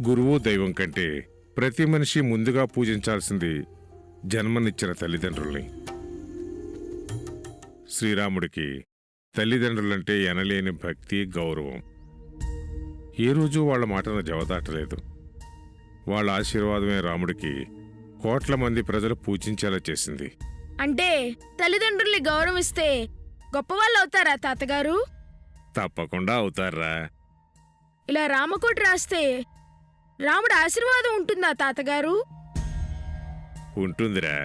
గురువు దైవం కంటే ప్రతి మనిషి ముందుగా పూజించాల్సింది జన్మనిచ్చిన తల్లిదండ్రుల్ని. శ్రీరాముడికి తల్లిదండ్రులంటే ఎనలేని భక్తి, గౌరవం. ఏ రోజు వాళ్ళ మాటను జవదాటలేదు. వాళ్ళ ఆశీర్వాదమే రాముడికి కోట్ల మంది ప్రజలు పూజించేలా చేసింది. అంటే తల్లిదండ్రుల్ని గౌరవిస్తే గొప్పవాళ్ళు అవుతారా తాతగారు? తప్పకుండా అవుతారా. ఇలా రామకోటి రాస్తే రాముడి ఆశీర్వాదం ఉంటుందా తాతగారు? ఉంటుందిరా.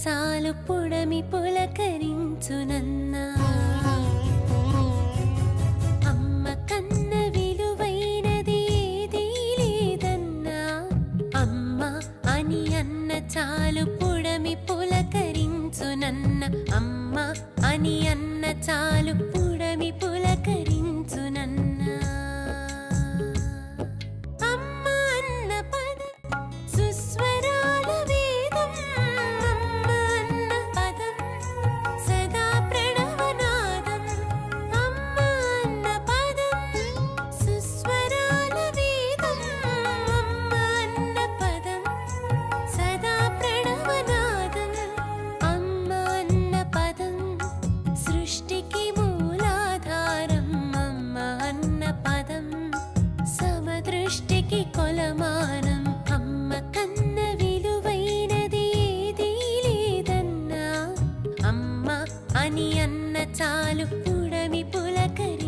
చాలు పుడమి పులకరించునన్నా, అమ్మ కన్న విలువైనది ఏదీ లేదన్నా. అమ్మ అని అన్న చాలు పుడమి పులకరించునన్న, అమ్మ అని అన్న చాలు పుడమి పులకరించునన్నా. అమ్మ అన్న పద సుస్వరాల వేదం, కొలమానం. అమ్మ కన్న విలువైనది ఏదీ లేదన్నా, అమ్మ అని అన్న చాలు పుడమి పులకరి